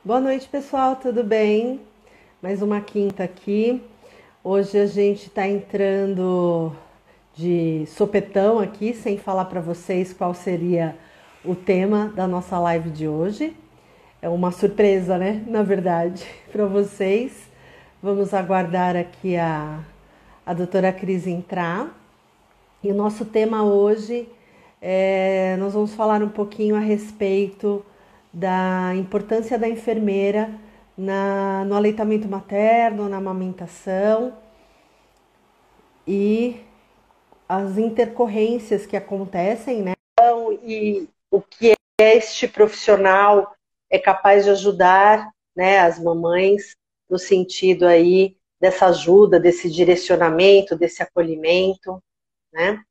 Boa noite, pessoal, tudo bem? Mais uma quinta aqui. Hoje a gente está entrando de sopetão aqui, sem falar para vocês qual seria o tema da nossa live de hoje. É uma surpresa, né? Na verdade, para vocês. Vamos aguardar aqui a doutora Cris entrar. E o nosso tema hoje nós vamos falar um pouquinho a respeito da importância da enfermeira no aleitamento materno, na amamentação e as intercorrências que acontecem, né? E o que este profissional é capaz de ajudar, né, as mamães no sentido aí dessa ajuda, desse direcionamento, desse acolhimento, né?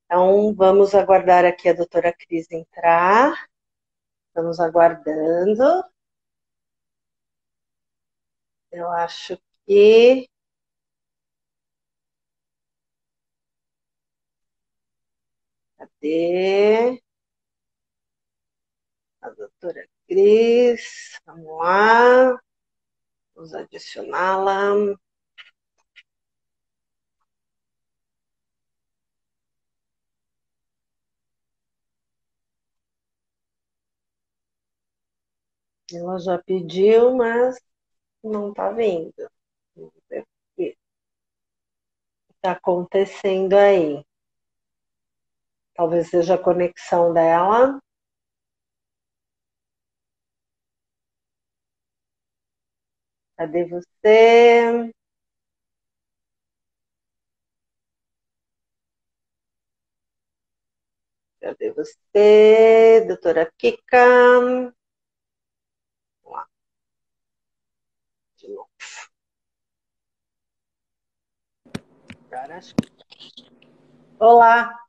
Então, vamos aguardar aqui a doutora Cris entrar. Estamos aguardando. Eu acho que. Cadê a doutora Cris? Vamos lá. Vamos adicioná-la. Ela já pediu, mas não está vindo. Vamos ver o que está acontecendo aí. Talvez seja a conexão dela. Cadê você? Cadê você, doutora Kika? Vamos lá, de novo. Agora acho que... Olá!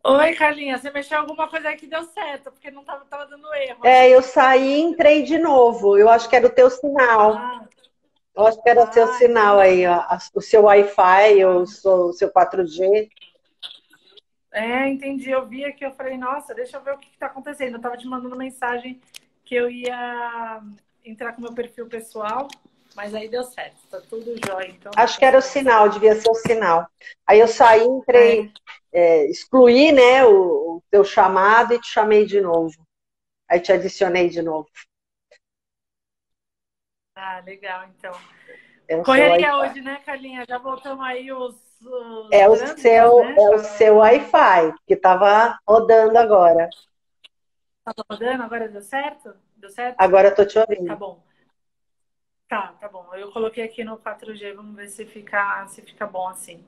Oi, Carlinha, você mexeu alguma coisa aí que deu certo, porque não tava dando erro Eu aqui. saí e entrei de novo. Eu acho que era o teu sinal. Ah, Eu acho que era o seu sinal aí, entendi. ó, o seu Wi-Fi, ou Ah, o seu 4G. entendi. Eu vi aqui, eu falei, nossa, deixa eu ver o que tá acontecendo. Eu tava te mandando mensagem que eu ia entrar com o meu perfil pessoal, mas aí deu certo, tá tudo jóia, então não Acho que tem era o problema sinal, nenhum. devia ser o sinal. Aí eu saí, entrei, É, excluí, né, o teu chamado e te chamei de novo. Aí te adicionei de novo. legal, então. É o seu Correria Wi-Fi. hoje, né, Carlinha? Já voltamos aí os trâmites, né? É o seu Wi-Fi, que estava rodando agora. Tá rodando, agora deu certo? Deu certo? Agora eu tô te Tá ouvindo. bom. Tá bom. Eu coloquei aqui no 4G, vamos ver se fica bom assim.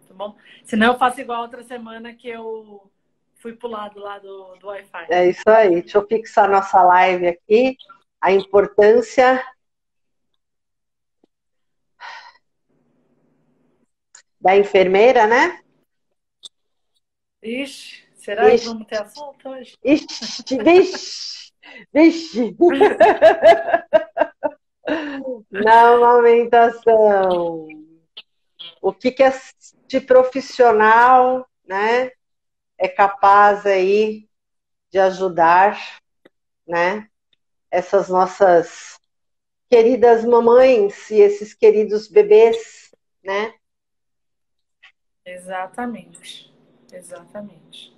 Tá bom? Senão eu faço igual outra semana que eu fui pro lado lá do Wi-Fi. É isso aí. Deixa eu fixar nossa live aqui. A importância da enfermeira, né? Ixi, será que vamos ter Ixi, assunto hoje? ixi, vixe, vixe. Na amamentação. O que que este profissional, né, é capaz aí de ajudar, né? Essas nossas queridas mamães e esses queridos bebês, né? Exatamente. Exatamente.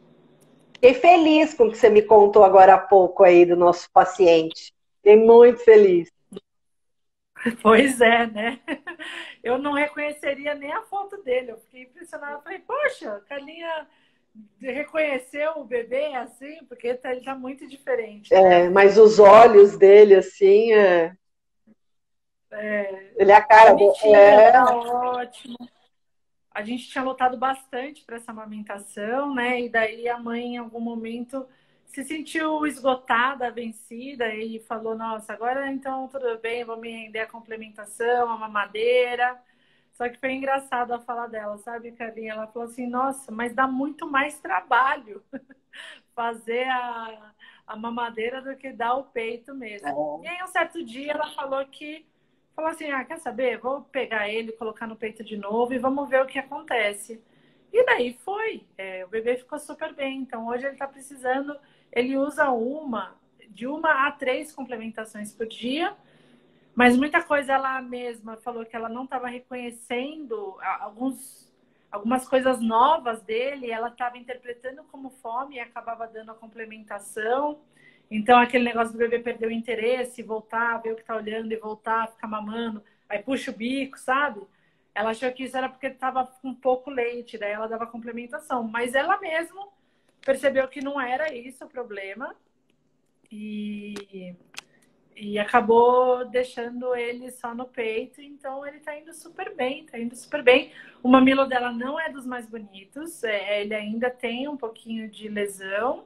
Fiquei feliz com o que você me contou agora há pouco aí do nosso paciente. Fiquei muito feliz. Pois é, né? Eu não reconheceria nem a foto dele. Eu fiquei impressionada. Falei, poxa, a Carlinha reconheceu o bebê assim? Porque ele tá muito diferente, né? Mas os olhos dele, assim, ele é a cara do. Bonitinho, tá ótimo. A gente tinha lutado bastante para essa amamentação, né? E daí a mãe, em algum momento, se sentiu esgotada, vencida, e falou: Nossa, agora então tudo bem, vou me render à complementação, à mamadeira. Só que foi engraçado a fala dela, sabe, Carlinha? Ela falou assim: Nossa, mas dá muito mais trabalho fazer a mamadeira do que dar o peito mesmo. E aí, um certo dia, ela falou assim: Ah, quer saber? Vou pegar ele, colocar no peito de novo e vamos ver o que acontece. E daí foi. O bebê ficou super bem. Então, hoje ele tá precisando, ele usa uma. de 1 a 3 complementações por dia. Mas muita coisa ela mesma falou que ela não estava reconhecendo algumas coisas novas dele, ela estava interpretando como fome e acabava dando a complementação. Então, aquele negócio do bebê perder o interesse, voltar, ver o que está olhando e voltar, ficar mamando, aí puxa o bico, sabe? Ela achou que isso era porque estava com pouco leite, daí ela dava complementação. Mas ela mesma percebeu que não era isso o problema e acabou deixando ele só no peito. Então, ele tá indo super bem, tá indo super bem. O mamilo dela não é dos mais bonitos, ele ainda tem um pouquinho de lesão,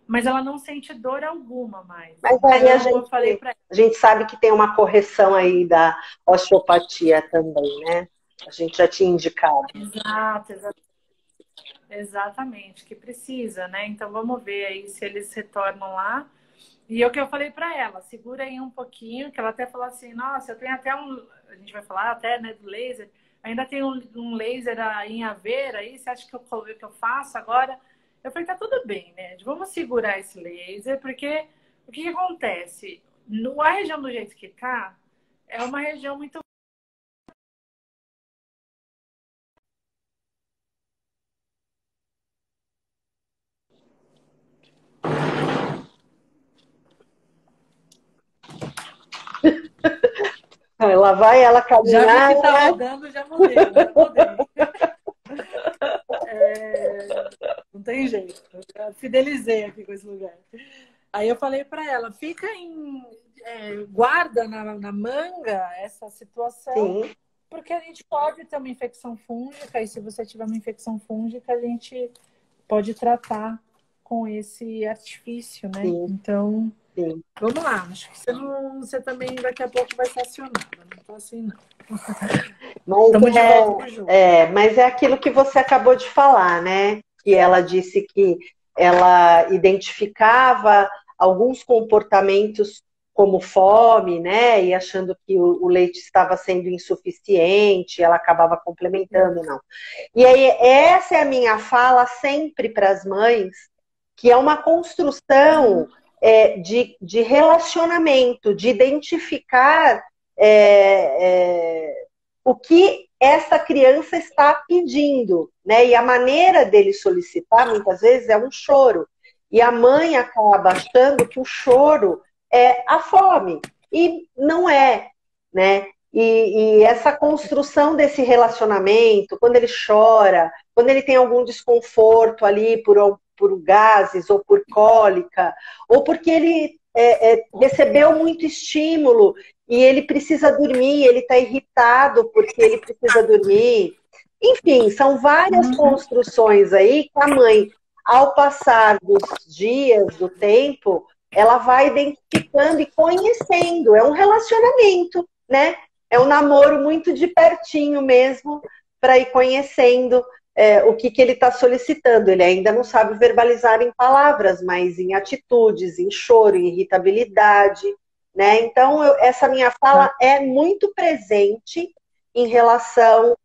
mas ela não sente dor alguma mais. Mas Então, aí eu falei para a gente sabe que tem uma correção aí da osteopatia também, né? A gente já tinha indicado. exato, exatamente, que precisa, né? Então, vamos ver aí se eles retornam lá. E é o que eu falei para ela, segura aí um pouquinho, que ela até falou assim, nossa, eu tenho até a gente vai falar até, né, do laser, ainda tem um laser em Aveira aí, você acha que eu faço agora? Eu falei, tá tudo bem, né, vamos segurar esse laser, porque o que acontece? A região do jeito que tá, é uma região muito... Lá vai ela Já vi caminhar, que tá né? rodando, já mudei, já mudei. Não tem jeito, eu fidelizei aqui com esse lugar. Aí eu falei para ela, fica guarda na manga essa situação, Sim, porque a gente pode ter uma infecção fúngica, e se você tiver uma infecção fúngica, a gente pode tratar com esse artifício, né? sim, Então, sim. vamos lá. Acho que você também daqui a pouco vai ser acionada. Não tô assim, não. Mas Estamos de volta pro jogo. mas é aquilo que você acabou de falar, né? Que ela disse que ela identificava alguns comportamentos como fome, né? E achando que o leite estava sendo insuficiente, ela acabava complementando, não. E aí, essa é a minha fala sempre para as mães, que é uma construção de relacionamento, de identificar o que essa criança está pedindo, né? E a maneira dele solicitar, muitas vezes, é um choro. E a mãe acaba achando que o choro é a fome. E não é, né? E essa construção desse relacionamento, quando ele chora, quando ele tem algum desconforto ali por gases ou por cólica, ou porque ele recebeu muito estímulo e ele precisa dormir, ele está irritado porque ele precisa dormir. Enfim, são várias construções aí que a mãe, ao passar dos dias, do tempo, ela vai identificando e conhecendo. É um relacionamento, né? É um namoro muito de pertinho mesmo, para ir conhecendo o que ele está solicitando. Ele ainda não sabe verbalizar em palavras, mas em atitudes, em choro, em irritabilidade, né? Então, essa minha fala é muito presente em relação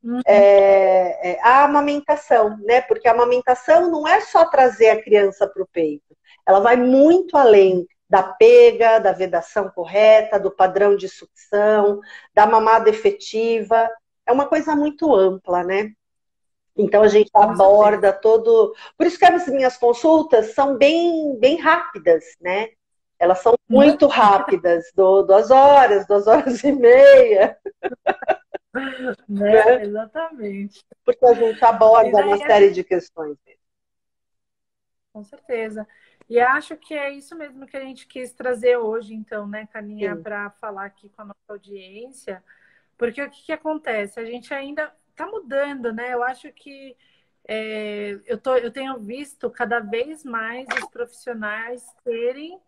à amamentação, né? Porque a amamentação não é só trazer a criança para o peito, ela vai muito além da pega, da vedação correta, do padrão de sucção, da mamada efetiva. É uma coisa muito ampla, né? Então a gente aborda todo. Por isso que as minhas consultas são bem rápidas, né? Elas são muito rápidas, 2 horas, 2 horas e meia. Né? Né? Exatamente. Porque a gente E aborda uma daí, série de questões. com certeza. E acho que é isso mesmo que a gente quis trazer hoje, então, né, Caninha, Sim, para falar aqui com a nossa audiência. Porque o que acontece? A gente ainda está mudando, né? Eu acho que eu tenho visto cada vez mais os profissionais terem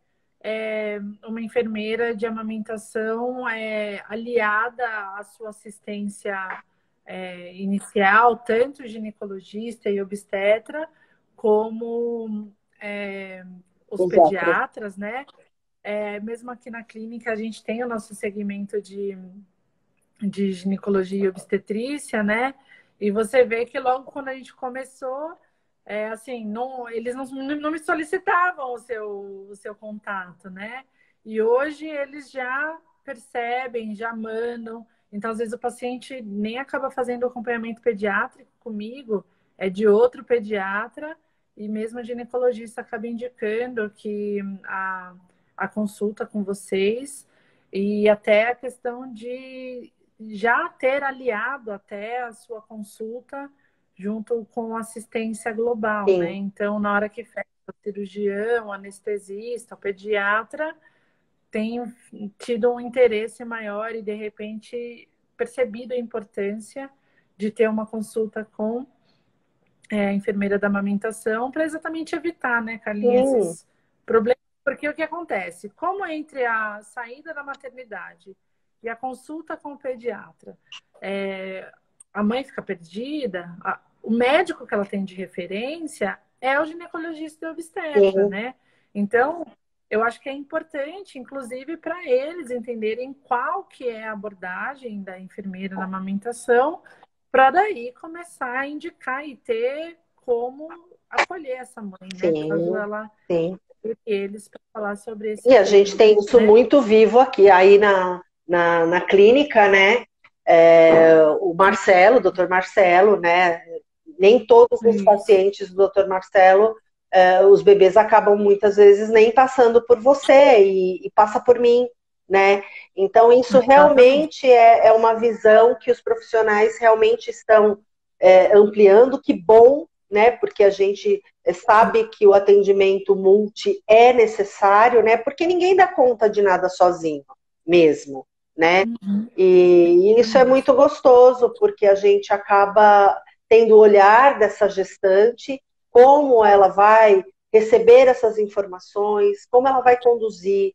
uma enfermeira de amamentação aliada à sua assistência inicial, tanto ginecologista e obstetra, como os exato. pediatras, né? Mesmo aqui na clínica, a gente tem o nosso segmento de ginecologia e obstetrícia, né? E você vê que logo quando a gente começou, assim, não, eles não me solicitavam o seu contato, né? E hoje eles já percebem, já mandam. Então, às vezes, o paciente nem acaba fazendo o acompanhamento pediátrico comigo, é de outro pediatra, e mesmo a ginecologista acaba indicando que a consulta com vocês, e até a questão de já ter aliado até a sua consulta junto com assistência global, né? Sim, Então, na hora que fecha o cirurgião, o anestesista, o pediatra, tem tido um interesse maior e, de repente, percebido a importância de ter uma consulta com a enfermeira da amamentação para exatamente evitar, né, Carlinha, sim, esses problemas. Porque o que acontece? Como entre a saída da maternidade e a consulta com o pediatra, a mãe fica perdida, o médico que ela tem de referência é o ginecologista e obstetra, sim. né? Então, eu acho que é importante, inclusive, para eles entenderem qual que é a abordagem da enfermeira na amamentação, para daí começar a indicar e ter como acolher essa mãe, né? Caso Sim, ela sim. procure eles para falar sobre esse E a gente tema, tem isso né? muito vivo aqui, aí na clínica, né? O Marcelo, o doutor Marcelo, né? Nem todos os Isso. pacientes do doutor Marcelo, os bebês acabam muitas vezes nem passando por você e passa por mim, né? Então, isso Exatamente. realmente é uma visão que os profissionais realmente estão ampliando, que bom, né? Porque a gente sabe que o atendimento multi é necessário, né? Porque ninguém dá conta de nada sozinho, mesmo, né? Uhum. E isso é muito gostoso, porque a gente acaba tendo o olhar dessa gestante, como ela vai receber essas informações, como ela vai conduzir,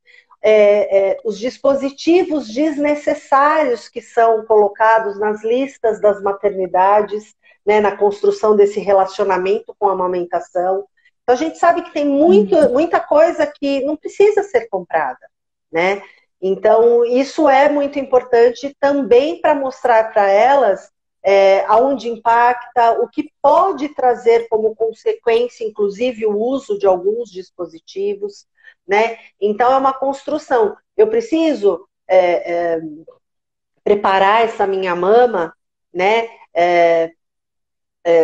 os dispositivos desnecessários que são colocados nas listas das maternidades, né, na construção desse relacionamento com a amamentação. Então, a gente sabe que tem muita coisa que não precisa ser comprada, né? Então, isso é muito importante também para mostrar para elas aonde impacta, o que pode trazer como consequência, inclusive, o uso de alguns dispositivos, né? Então, é uma construção. Eu preciso preparar essa minha mama, né?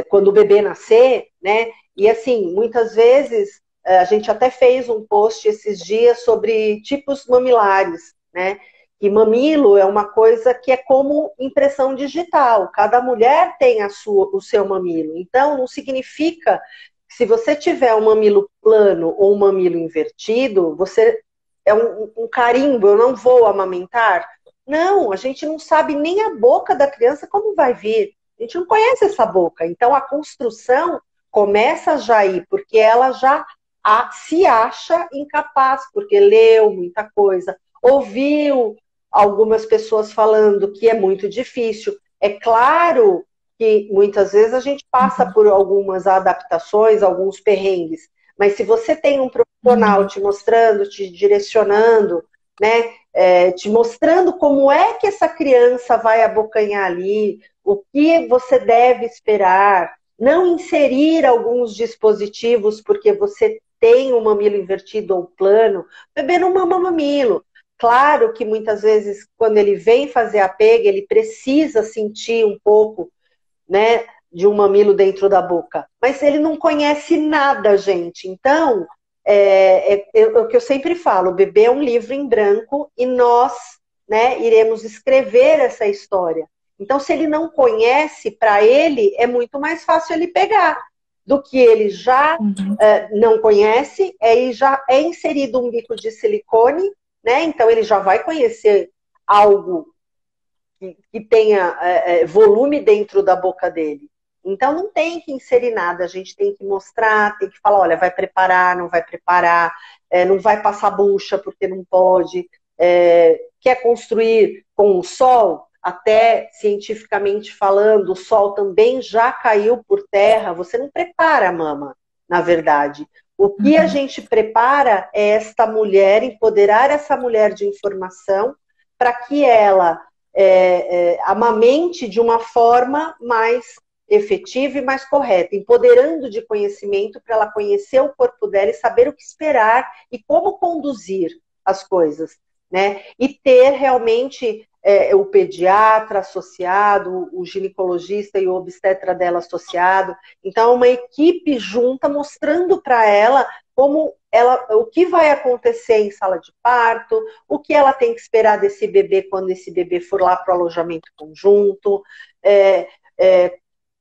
Quando o bebê nascer, né? E assim, muitas vezes a gente até fez um post esses dias sobre tipos mamilares, né? Que mamilo é uma coisa que é como impressão digital. Cada mulher tem o seu mamilo. Então, não significa que se você tiver um mamilo plano ou um mamilo invertido, você é um carimbo, eu não vou amamentar. Não, a gente não sabe nem a boca da criança como vai vir. A gente não conhece essa boca. Então, a construção começa já aí, porque ela já se acha incapaz, porque leu muita coisa, ouviu algumas pessoas falando que é muito difícil. É claro que muitas vezes a gente passa por algumas adaptações, alguns perrengues, mas se você tem um profissional Uhum. te mostrando, te direcionando, né, te mostrando como é que essa criança vai abocanhar ali, o que você deve esperar, não inserir alguns dispositivos porque você tem um mamilo invertido ou plano, o bebê não mama mamilo. Claro que muitas vezes, quando ele vem fazer a pega, ele precisa sentir um pouco, né, de um mamilo dentro da boca. Mas ele não conhece nada, gente. Então, é o que eu sempre falo, o bebê é um livro em branco e nós, né, iremos escrever essa história. Então, se ele não conhece, para ele é muito mais fácil ele pegar do que ele já Uhum. não conhece, e já é inserido um bico de silicone, né? Então ele já vai conhecer algo que tenha volume dentro da boca dele. Então não tem que inserir nada, a gente tem que mostrar, tem que falar, olha, vai preparar, não vai preparar, não vai passar bucha porque não pode, quer construir com o sol, até cientificamente falando, o sol também já caiu por terra, você não prepara a mama, na verdade. O que a gente prepara é esta mulher, empoderar essa mulher de informação para que ela amamente de uma forma mais efetiva e mais correta, empoderando de conhecimento para ela conhecer o corpo dela e saber o que esperar e como conduzir as coisas, né? E ter realmente o pediatra associado, o ginecologista e o obstetra dela associado. Então, uma equipe junta mostrando para ela o que vai acontecer em sala de parto, o que ela tem que esperar desse bebê quando esse bebê for lá para o alojamento conjunto,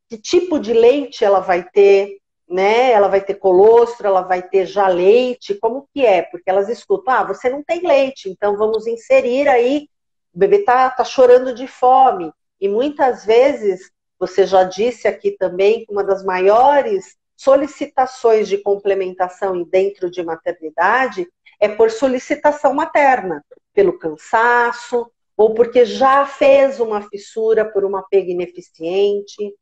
que tipo de leite ela vai ter, né? Ela vai ter colostro, ela vai ter já leite, como que é? Porque elas escutam, você não tem leite, então vamos inserir aí, o bebê tá chorando de fome. E muitas vezes, você já disse aqui também, que uma das maiores solicitações de complementação dentro de maternidade é por solicitação materna, pelo cansaço, ou porque já fez uma fissura por uma pega ineficiente,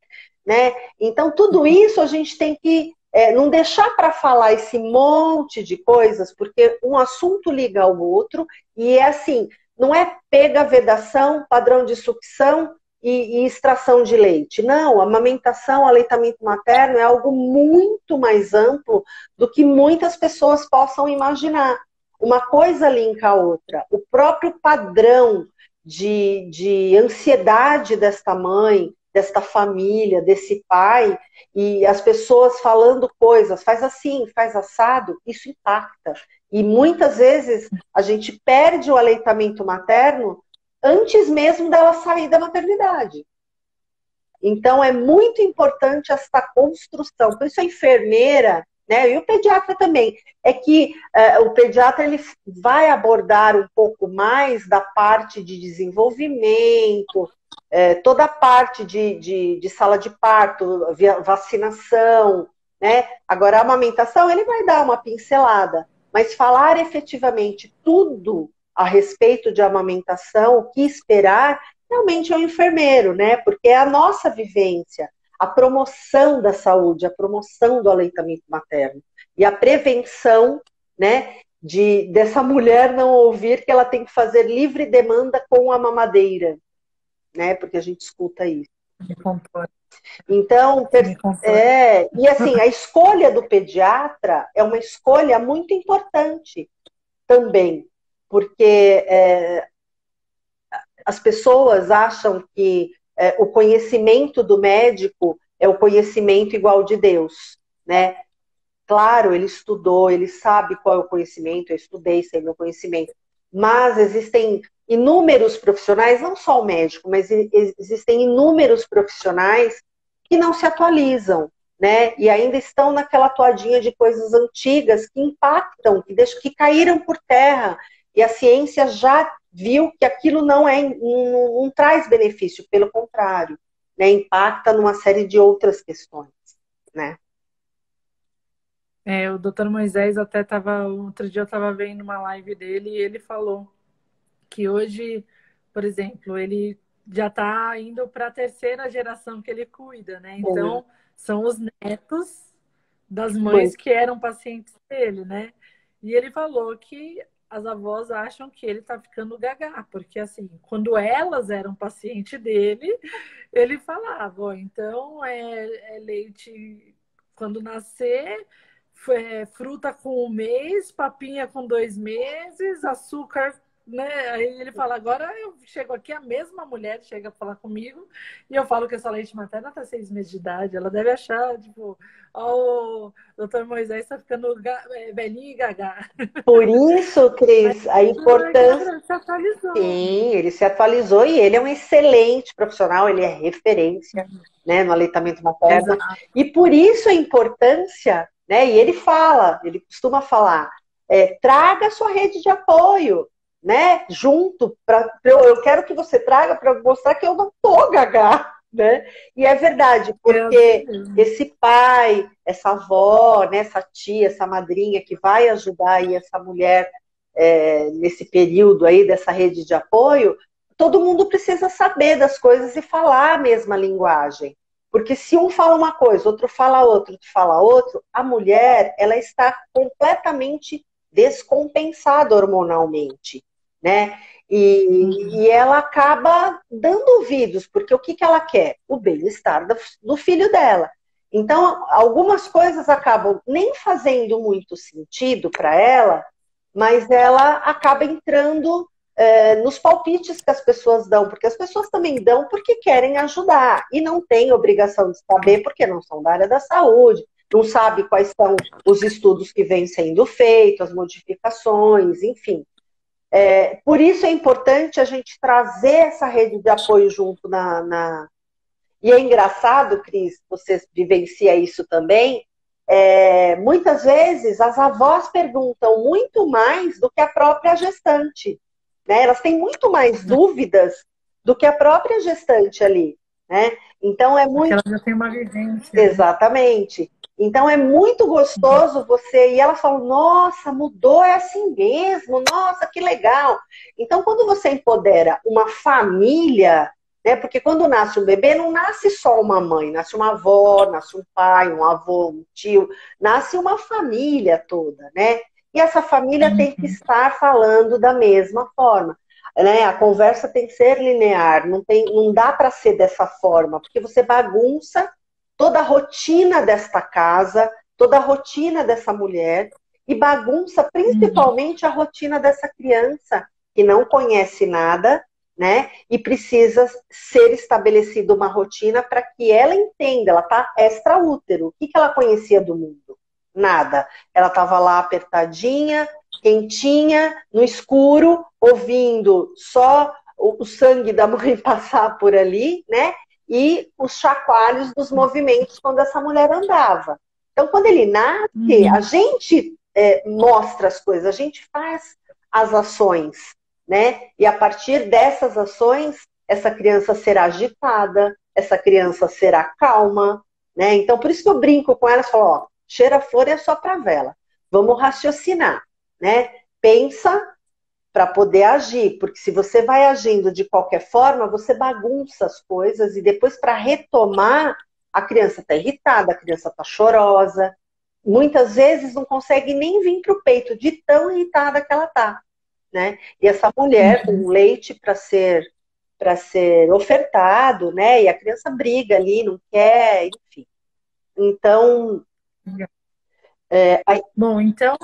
né? Então, tudo isso a gente tem que não deixar para falar esse monte de coisas, porque um assunto liga ao outro, e é assim, não é pega, vedação, padrão de sucção e extração de leite. Não, amamentação, aleitamento materno é algo muito mais amplo do que muitas pessoas possam imaginar. Uma coisa linka a outra. O próprio padrão de ansiedade desta mãe, desta família, desse pai, e as pessoas falando coisas, faz assim, faz assado, isso impacta. E muitas vezes a gente perde o aleitamento materno antes mesmo dela sair da maternidade. Então é muito importante essa construção. Por isso a enfermeira, né, e o pediatra também, é que o pediatra ele vai abordar um pouco mais da parte de desenvolvimento, toda a parte de sala de parto, vacinação, né? Agora, a amamentação, ele vai dar uma pincelada, mas falar efetivamente tudo a respeito de amamentação, o que esperar, realmente é o enfermeiro, né? Porque é a nossa vivência, a promoção da saúde, a promoção do aleitamento materno e a prevenção, né, dessa mulher não ouvir que ela tem que fazer livre demanda com a mamadeira, né? Porque a gente escuta isso. Então, e assim, a escolha do pediatra é uma escolha muito importante também, porque as pessoas acham que o conhecimento do médico é o conhecimento igual de Deus, né? Claro, ele estudou, ele sabe qual é o conhecimento, eu estudei, sei meu conhecimento, mas existem inúmeros profissionais, não só o médico, mas existem inúmeros profissionais que não se atualizam, né? E ainda estão naquela toadinha de coisas antigas que impactam, que caíram por terra. E a ciência já viu que aquilo não traz benefício, pelo contrário, né? Impacta numa série de outras questões, né? O doutor Moisés até outro dia eu estava vendo uma live dele e ele falou que hoje, por exemplo, ele já está indo para a terceira geração que ele cuida, né? Então, são os netos das mães que eram pacientes dele, né? E ele falou que as avós acham que ele está ficando gaga, porque assim, quando elas eram paciente dele, ele falava, então é leite quando nascer, fruta com 1 mês, papinha com 2 meses, açúcar, né? Aí ele fala, agora eu chego aqui, a mesma mulher chega a falar comigo e eu falo que essa leite materna tá 6 meses de idade, ela deve achar, tipo, o doutor Moisés está ficando velhinho e gaga. Por isso, Cris, a importância... Ele se atualizou. Sim, ele se atualizou e ele é um excelente profissional, ele é referência, né, no aleitamento materno. Exato. E por isso a importância, né, e ele costuma falar, traga a sua rede de apoio, né, junto, eu quero que você traga para mostrar que eu não tô gaga, né? E é verdade, porque esse pai, essa avó, né, essa tia, essa madrinha que vai ajudar aí essa mulher nesse período aí dessa rede de apoio, todo mundo precisa saber das coisas e falar a mesma linguagem. Porque se um fala uma coisa, outro fala outra, outro fala outro, a mulher, ela está completamente descompensada hormonalmente, né? E ela acaba dando ouvidos, porque o que ela quer? O bem-estar do filho dela. Então, algumas coisas acabam nem fazendo muito sentido para ela, mas ela acaba entrando nos palpites que as pessoas dão, porque as pessoas também dão porque querem ajudar, e não têm obrigação de saber, porque não são da área da saúde, não sabe quais são os estudos que vêm sendo feitos, as modificações, enfim. Por isso é importante a gente trazer essa rede de apoio junto E é engraçado, Cris, você vivencia isso também, muitas vezes as avós perguntam muito mais do que a própria gestante. Né? Elas têm muito mais dúvidas do que a própria gestante ali. Né? Então é muito. Porque ela já tem uma vivência. Exatamente. Então é muito gostoso você. E elas falam: nossa, mudou, é assim mesmo, nossa, que legal. Então, quando você empodera uma família, né? Porque quando nasce um bebê, não nasce só uma mãe, nasce uma avó, nasce um pai, um avô, um tio, nasce uma família toda, né? E essa família tem que estar falando da mesma forma. Né? A conversa tem que ser linear, não dá para ser dessa forma, porque você bagunça toda a rotina desta casa, toda a rotina dessa mulher, e bagunça principalmente a rotina dessa criança, que não conhece nada, né? E precisa ser estabelecida uma rotina para que ela entenda, ela está extraútero. O que ela conhecia do mundo? Nada. Ela estava lá apertadinha, quentinha, no escuro, ouvindo só o sangue da mãe passar por ali, né? E os chacoalhos dos movimentos quando essa mulher andava. Então, quando ele nasce, a gente mostra as coisas, a gente faz as ações, né? E a partir dessas ações, essa criança será agitada, essa criança será calma, né? Então, por isso que eu brinco com ela e falo, ó, cheira a flor é só para vela. Vamos raciocinar, né? Pensa para poder agir, porque se você vai agindo de qualquer forma, você bagunça as coisas e depois para retomar, a criança está irritada, a criança está chorosa, muitas vezes não consegue nem vir para o peito de tão irritada que ela está, né? E essa mulher com leite para ser ofertado, né? E a criança briga ali, não quer, enfim. Então, Bom, então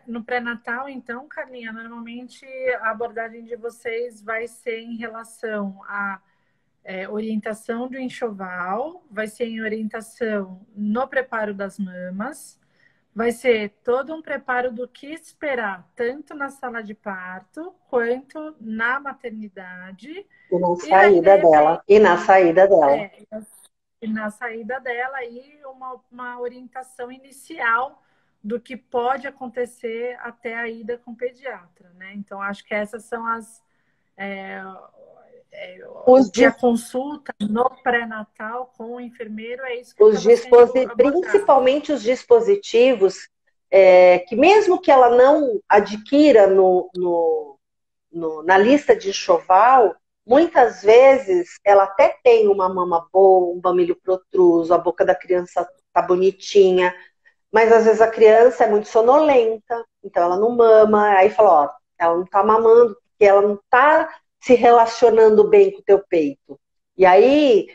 no pré-natal, então, Carlinha, normalmente a abordagem de vocês vai ser em relação à orientação do enxoval, vai ser em orientação no preparo das mamas, vai ser todo um preparo do que esperar, tanto na sala de parto quanto na maternidade. e na saída dela. E na saída dela. E na saída dela e uma orientação inicial do que pode acontecer até a ida com o pediatra, né? Então, acho que essas são as... a consulta no pré-natal com o enfermeiro é isso que principalmente os dispositivos que mesmo que ela não adquira na lista de enxoval, muitas vezes ela até tem uma mama boa, um mamilo protruso, a boca da criança tá bonitinha, mas às vezes a criança é muito sonolenta, então ela não mama, aí fala, ó, ela não tá mamando, porque ela não tá se relacionando bem com o teu peito. E aí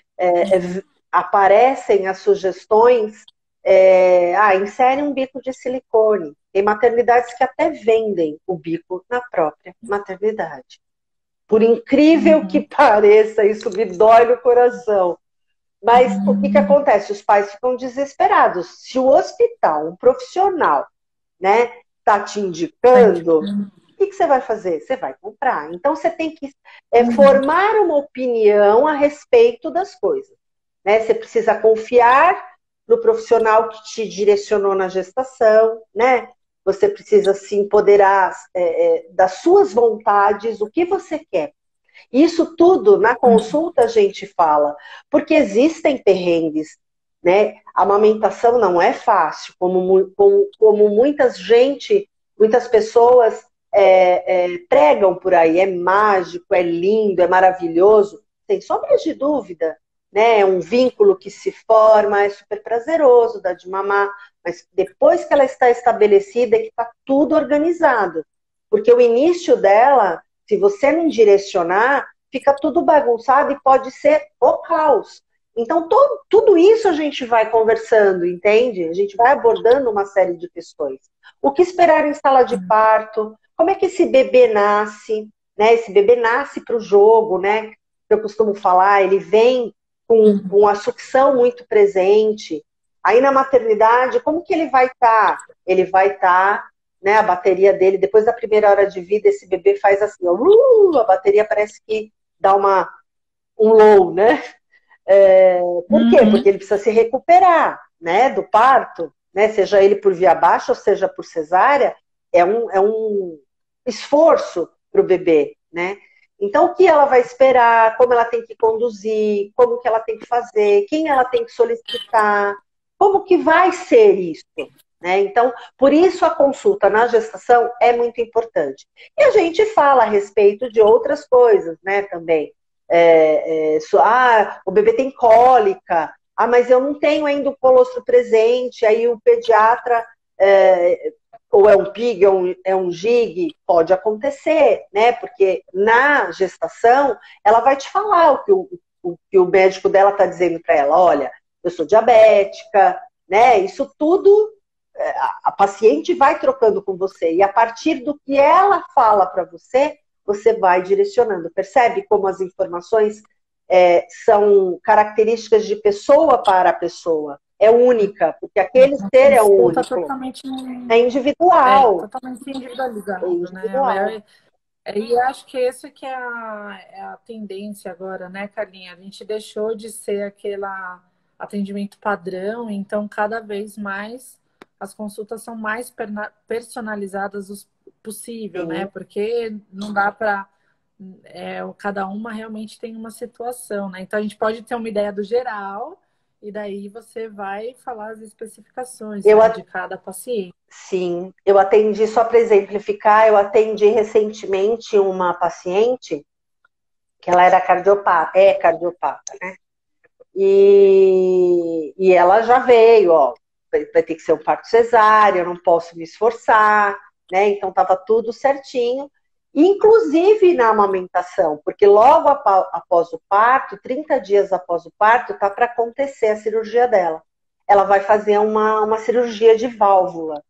aparecem as sugestões, insere um bico de silicone. Tem maternidades que até vendem o bico na própria maternidade. Por incrível que pareça, isso me dói no coração. Mas o que acontece? Os pais ficam desesperados. Se o hospital, um profissional, né, tá te indicando, o que você vai fazer? Você vai comprar. Então você tem que formar uma opinião a respeito das coisas. Né? Você precisa confiar no profissional que te direcionou na gestação, né? Você precisa se empoderar das suas vontades, o que você quer. Isso tudo na consulta a gente fala, porque existem perrengues, né? A amamentação não é fácil, como muitas pessoas pregam por aí, é mágico, é lindo, é maravilhoso, sem sombras de dúvida, né? É um vínculo que se forma, é super prazeroso, dá de mamar, mas depois que ela está estabelecida é que está tudo organizado, porque o início dela Se você não direcionar, fica tudo bagunçado e pode ser o caos. Então, tudo isso a gente vai conversando, entende? A gente vai abordando uma série de questões. O que esperar em sala de parto? Como é que esse bebê nasce? Né? Esse bebê nasce para o jogo, né? Eu costumo falar, ele vem com a sucção muito presente. Aí na maternidade, como que ele vai estar? Ele vai estar, né, a bateria dele, depois da primeira hora de vida, esse bebê faz assim, ó, a bateria parece que dá um low, né? Por quê? Porque ele precisa se recuperar, né, do parto, né, seja ele por via baixa ou seja por cesárea, é um esforço para o bebê, né? Então, o que ela vai esperar, como ela tem que conduzir, como que ela tem que fazer, quem ela tem que solicitar, como que vai ser isso, né? Então, por isso a consulta na gestação é muito importante. E a gente fala a respeito de outras coisas, né, também. O bebê tem cólica, mas eu não tenho ainda o colostro presente, aí o pediatra, ou é um PIG, é um GIG, pode acontecer, né? Porque na gestação, ela vai te falar o que o médico dela está dizendo para ela, olha, eu sou diabética, né? Isso tudo, a paciente vai trocando com você, e a partir do que ela fala para você, você vai direcionando. Percebe como as informações são características de pessoa para pessoa? É única, porque aquele ser é único. Totalmente, é individual. Totalmente individualizado, é individual. né? E acho que esse que é a tendência agora, né, Carlinha? A gente deixou de ser aquele atendimento padrão, então cada vez mais as consultas são mais personalizadas possível, né? Porque não dá para... cada uma realmente tem uma situação, né? Então a gente pode ter uma ideia do geral e daí você vai falar as especificações, né, de cada paciente. Sim, eu atendi, só para exemplificar, eu atendi recentemente uma paciente que ela era cardiopata, né? E ela já veio, ó, vai ter que ser um parto cesárea, eu não posso me esforçar, né? Então estava tudo certinho, inclusive na amamentação, porque logo após o parto, 30 dias após o parto, tá para acontecer a cirurgia dela. Ela vai fazer uma cirurgia de válvula.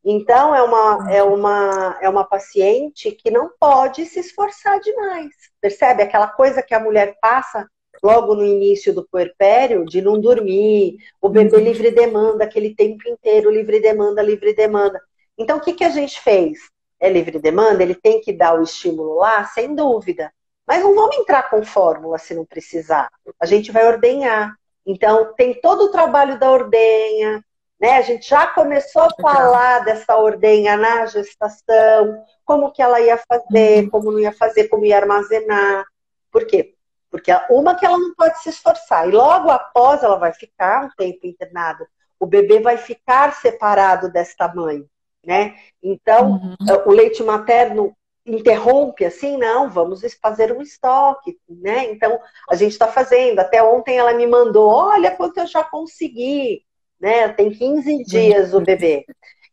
Então, é uma paciente que não pode se esforçar demais. Percebe? Aquela coisa que a mulher passa logo no início do puerpério, de não dormir, o bebê livre demanda, aquele tempo inteiro, livre demanda, livre demanda. Então, o que a gente fez? É livre demanda, ele tem que dar o estímulo lá, sem dúvida. Mas não vamos entrar com fórmula se não precisar. A gente vai ordenhar. Então, tem todo o trabalho da ordenha, né? A gente já começou a falar dessa ordenha na gestação, como que ela ia fazer, como não ia fazer, como ia armazenar. Por quê? Porque uma que ela não pode se esforçar. E logo após ela vai ficar um tempo internada. O bebê vai ficar separado desta mãe, né? Então, o leite materno interrompe assim, não, vamos fazer um estoque, né? Então, a gente está fazendo. Até ontem ela me mandou, olha quanto eu já consegui, né? Tem 15 dias o bebê.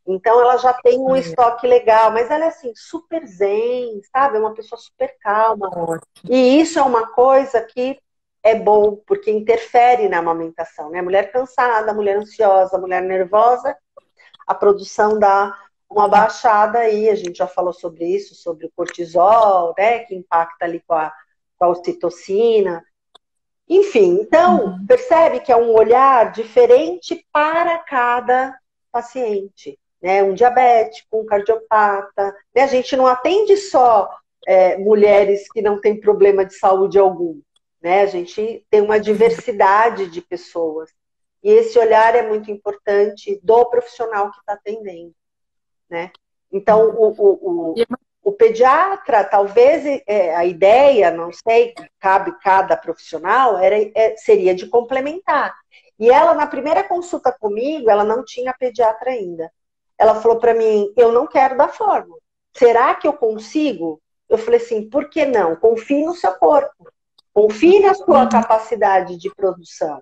Então, ela já tem um estoque legal, mas ela é assim, super zen, sabe? É uma pessoa super calma. E isso é uma coisa que é bom, porque interfere na amamentação, né? Mulher cansada, mulher ansiosa, mulher nervosa, a produção dá uma baixada aí, a gente já falou sobre isso, sobre o cortisol, né? Que impacta ali com a ocitocina. Enfim, então, percebe que é um olhar diferente para cada paciente, né? Um diabético, um cardiopata, né? A gente não atende só mulheres que não têm problema de saúde algum, né? A gente tem uma diversidade de pessoas. E esse olhar é muito importante do profissional que está atendendo, né? Então, o pediatra, talvez a ideia, não sei, cabe cada profissional, seria de complementar. E ela, na primeira consulta comigo, ela não tinha pediatra ainda. Ela falou para mim, eu não quero dar fórmula. Será que eu consigo? Eu falei assim, por que não? Confie no seu corpo. Confie na sua capacidade de produção,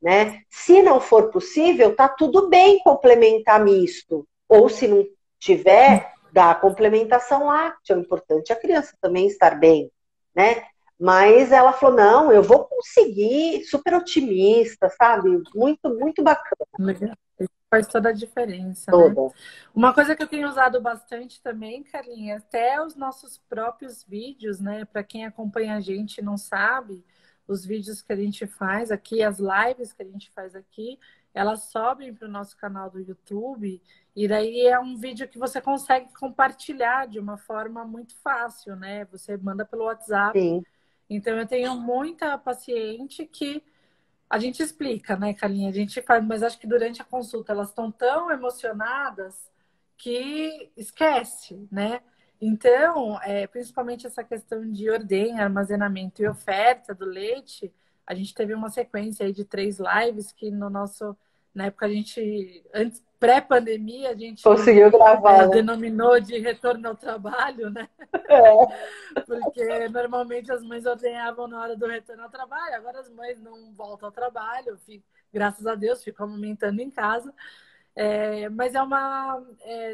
né? Se não for possível, tá tudo bem complementar misto. Ou se não tiver, da complementação láctea. O importante é a criança também estar bem, né? Mas ela falou, não, eu vou conseguir, super otimista, sabe? Muito, muito bacana. Legal. Isso faz toda a diferença, né? Toda. Uma coisa que eu tenho usado bastante também, Carlinha, até os nossos próprios vídeos, né? Para quem acompanha a gente e não sabe, os vídeos que a gente faz aqui, as lives que a gente faz aqui, elas sobem para o nosso canal do YouTube, e daí é um vídeo que você consegue compartilhar de uma forma muito fácil, né? Você manda pelo WhatsApp. Sim. Então, eu tenho muita paciente que a gente explica, né, Carlinha? A gente faz, mas acho que durante a consulta elas estão tão emocionadas que esquece, né? Então, principalmente essa questão de ordenha, armazenamento e oferta do leite, a gente teve uma sequência aí de 3 lives que na época a gente, antes, pré-pandemia, a gente Conseguiu gravar, né? denominou de retorno ao trabalho, né? É. Porque normalmente as mães ordenhavam na hora do retorno ao trabalho, agora as mães não voltam ao trabalho, graças a Deus, ficam amamentando em casa. Mas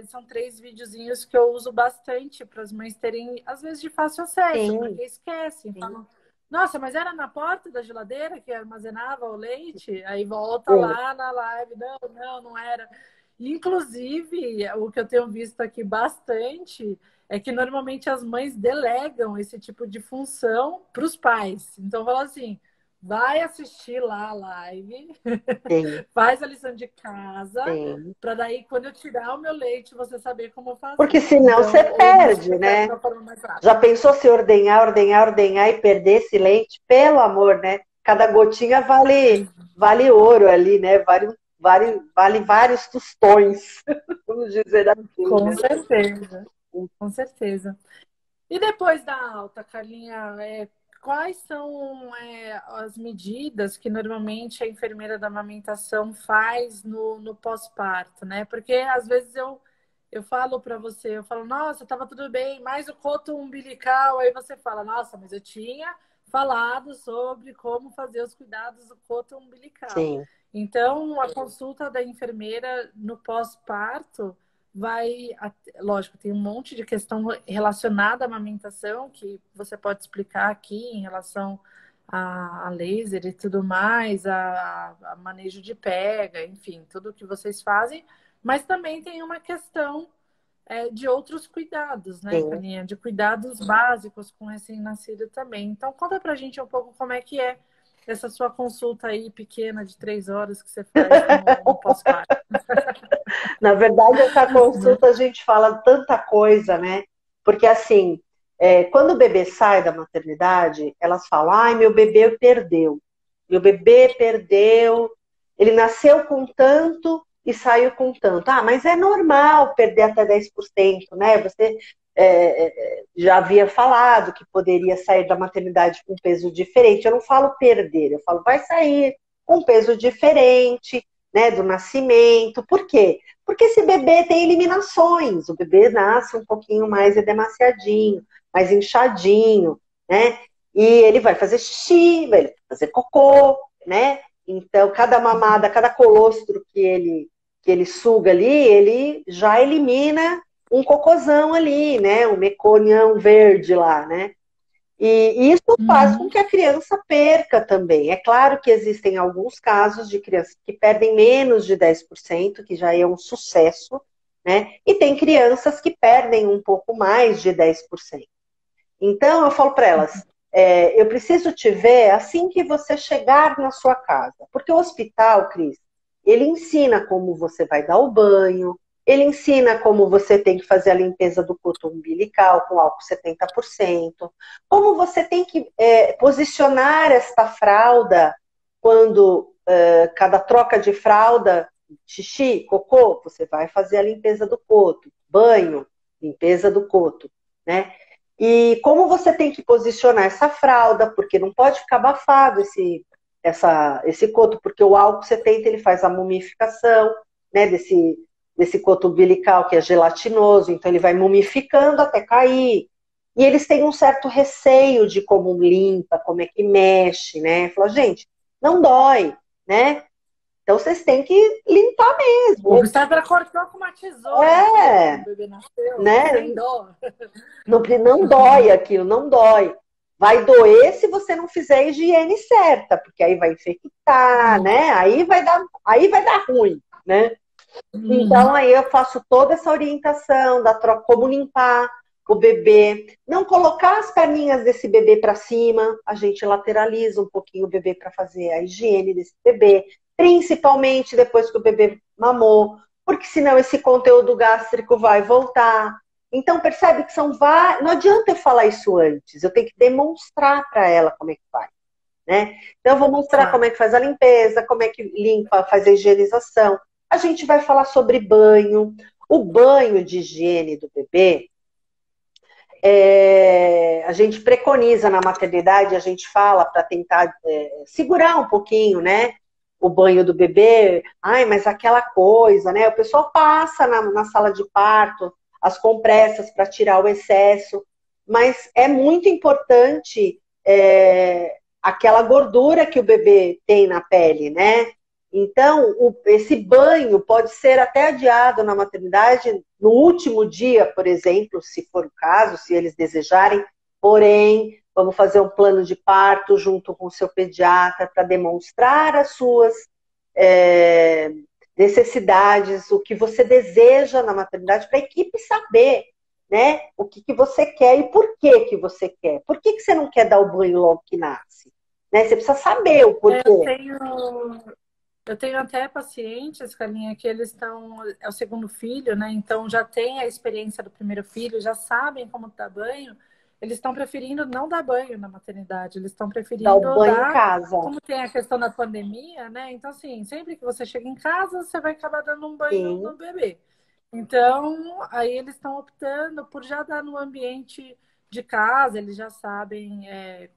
são 3 videozinhos que eu uso bastante para as mães terem, às vezes, de fácil acesso, Sim. porque esquecem. Falam, nossa, mas era na porta da geladeira que armazenava o leite? Aí volta lá na live, não era. Inclusive, o que eu tenho visto aqui bastante é que normalmente as mães delegam esse tipo de função para os pais. Então, fala assim, vai assistir lá a live, Sim. faz a lição de casa, Sim. para daí, quando eu tirar o meu leite, você saber como fazer. Porque senão então, você perde, né? Já pensou se ordenhar e perder esse leite? Pelo amor, né? Cada gotinha vale ouro ali, né? Vale vários tostões, vamos dizer assim. Com Né? certeza, com certeza. E depois da alta, Carlinha, quais são as medidas que normalmente a enfermeira da amamentação faz no pós-parto, né? Porque às vezes eu falo para você, eu falo, nossa, estava tudo bem, mais o coto umbilical, aí você fala, nossa, mas eu tinha falado sobre como fazer os cuidados do coto umbilical. Sim. Então, a consulta da enfermeira no pós-parto lógico, tem um monte de questão relacionada à amamentação que você pode explicar aqui em relação a laser e tudo mais, a manejo de pega, enfim, tudo que vocês fazem, mas também tem uma questão de outros cuidados, né, Caninha? De cuidados básicos com recém-nascido também. Então, conta pra gente um pouco como é que é essa sua consulta aí pequena de 3 horas que você faz no pós-parto. Na verdade, essa consulta a gente fala tanta coisa, né? Porque assim, quando o bebê sai da maternidade, elas falam, ai, meu bebê perdeu. Meu bebê perdeu, ele nasceu com tanto e saiu com tanto. Ah, mas é normal perder até 10%, né? Você já havia falado que poderia sair da maternidade com peso diferente. Eu não falo perder, eu falo vai sair com peso diferente, né, do nascimento. Por quê? Porque esse bebê tem eliminações. O bebê nasce um pouquinho mais edemaciadinho, mais inchadinho, né? E ele vai fazer xixi, vai fazer cocô, né? Então, cada mamada, cada colostro que ele suga ali, ele já elimina um cocôzão ali, né? Um meconião verde lá, né? E isso faz com que a criança perca também. É claro que existem alguns casos de crianças que perdem menos de 10%, que já é um sucesso, né? E tem crianças que perdem um pouco mais de 10%. Então, eu falo para elas, eu preciso te ver assim que você chegar na sua casa. Porque o hospital, Cris, ele ensina como você vai dar o banho, ele ensina como você tem que fazer a limpeza do coto umbilical com álcool 70%, como você tem que posicionar esta fralda quando cada troca de fralda, xixi, cocô, você vai fazer a limpeza do coto, banho, limpeza do coto, né? E como você tem que posicionar essa fralda, porque não pode ficar abafado esse coto, porque o álcool 70 ele faz a mumificação, né, desse coto umbilical que é gelatinoso, então ele vai mumificando até cair. E eles têm um certo receio de como limpa, como é que mexe, né? Fala, gente, não dói, né? Então vocês têm que limpar mesmo. O Gustavo cortou com uma tesoura. É, O bebê nasceu, né? sem dó. Não dói aquilo, não dói. Vai doer se você não fizer a higiene certa, porque aí vai infectar, né? Aí vai dar ruim, né? Então aí eu faço toda essa orientação da troca, como limpar o bebê, não colocar as perninhas desse bebê para cima, a gente lateraliza um pouquinho o bebê para fazer a higiene desse bebê, principalmente depois que o bebê mamou, porque senão esse conteúdo gástrico vai voltar. Então percebe que são vários, não adianta eu falar isso antes, eu tenho que demonstrar para ela como é que faz, né? Então eu vou mostrar como é que faz a limpeza, como é que limpa, faz a higienização. A gente vai falar sobre banho, o banho de higiene do bebê. A gente preconiza na maternidade, a gente fala para tentar segurar um pouquinho, né? O banho do bebê, ai, mas aquela coisa, né? O pessoal passa na sala de parto as compressas para tirar o excesso, mas é muito importante aquela gordura que o bebê tem na pele, né? Então, esse banho pode ser até adiado na maternidade no último dia, por exemplo, se for o caso, se eles desejarem. Porém, vamos fazer um plano de parto junto com o seu pediatra para demonstrar as suas necessidades, o que você deseja na maternidade, para a equipe saber, né, o que você quer e por que você quer. Por que você não quer dar o banho logo que nasce? Né? Você precisa saber o porquê. Eu tenho até pacientes, Carlinha, que eles estão... É o segundo filho, né? Então já tem a experiência do primeiro filho, já sabem como dar banho. Eles estão preferindo não dar banho na maternidade. Eles estão preferindo dar o banho em casa. Como tem a questão da pandemia, né? Então, assim, sempre que você chega em casa, você vai acabar dando um banho no bebê. Então, aí eles estão optando por já dar no ambiente de casa, eles já sabem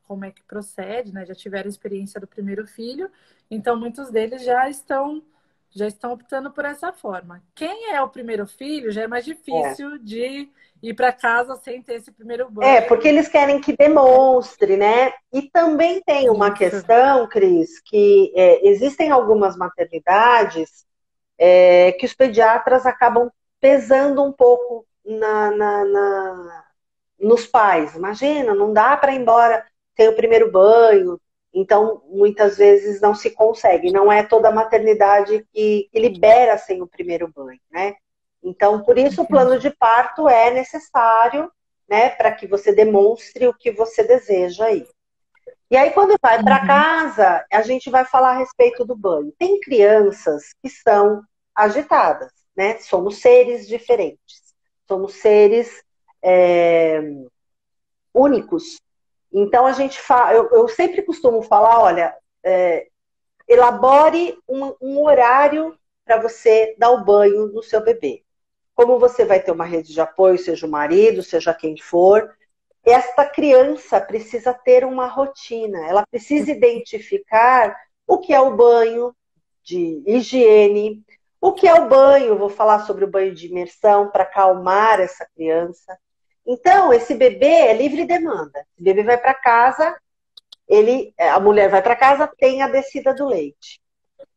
como é que procede, né? Já tiveram experiência do primeiro filho, então muitos deles já estão optando por essa forma. Quem é o primeiro filho já é mais difícil de ir para casa sem ter esse primeiro banho. Porque eles querem que demonstre, né? E também tem uma questão, Cris, que existem algumas maternidades que os pediatras acabam pesando um pouco nos pais. Imagina, não dá para ir embora sem o primeiro banho. Então, muitas vezes não se consegue. Não é toda maternidade que libera sem o primeiro banho, né? Então, por isso o plano de parto é necessário, né? Para que você demonstre o que você deseja aí. E aí, quando vai para casa, a gente vai falar a respeito do banho. Tem crianças que são agitadas, né? Somos seres diferentes. Somos seres únicos. Então, a gente eu sempre costumo falar, olha, elabore um horário para você dar o banho no seu bebê. Como você vai ter uma rede de apoio, seja o marido, seja quem for, esta criança precisa ter uma rotina, ela precisa identificar o que é o banho de higiene, o que é o banho, vou falar sobre o banho de imersão para acalmar essa criança. Então, esse bebê é livre demanda. O bebê vai para casa, a mulher vai para casa, tem a descida do leite.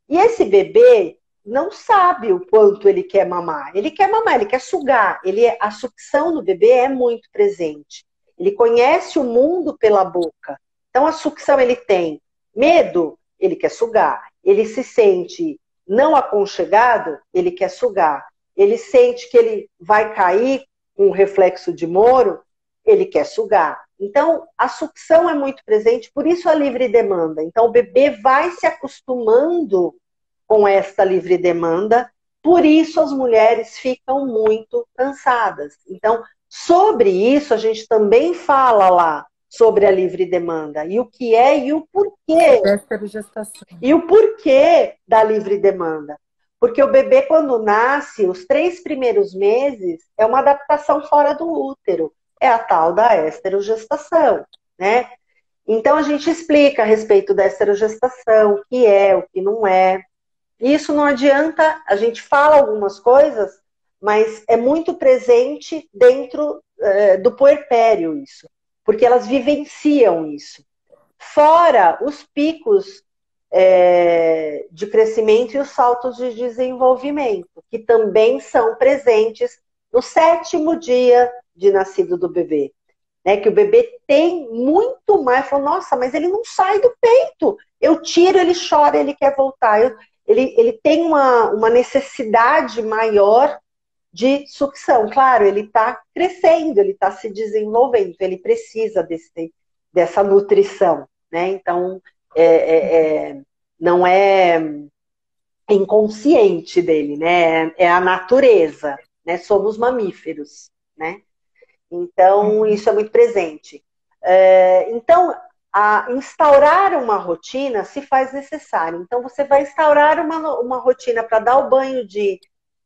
E esse bebê não sabe o quanto ele quer mamar. Ele quer mamar, ele quer sugar. A sucção no bebê é muito presente. Ele conhece o mundo pela boca. Então, a sucção ele tem medo, ele quer sugar. Ele se sente não aconchegado, ele quer sugar. Ele sente que ele vai cair com um reflexo de Moro, ele quer sugar. Então, a sucção é muito presente, por isso a livre demanda. Então, o bebê vai se acostumando com esta livre demanda, por isso as mulheres ficam muito cansadas. Então, sobre isso, a gente também fala lá sobre a livre demanda, e o que é e o porquê. E o porquê da livre demanda. Porque o bebê, quando nasce, os 3 primeiros meses, é uma adaptação fora do útero. É a tal da esterogestação, né? Então, a gente explica a respeito da esterogestação, o que é, o que não é. Isso não adianta, a gente fala algumas coisas, mas é muito presente dentro do puerpério isso. Porque elas vivenciam isso. Fora os picos de crescimento e os saltos de desenvolvimento, que também são presentes no 7º dia de nascido do bebê. Né? Que o bebê tem muito mais. Falou, nossa, mas ele não sai do peito. Eu tiro, ele chora, ele quer voltar. Ele tem uma necessidade maior de sucção. Claro, ele está crescendo, ele está se desenvolvendo, ele precisa dessa nutrição. Né? Então, não é inconsciente dele, né? É a natureza, né? Somos mamíferos, né? Então, isso é muito presente. Então, instaurar uma rotina se faz necessário. Então, você vai instaurar uma rotina para dar o banho de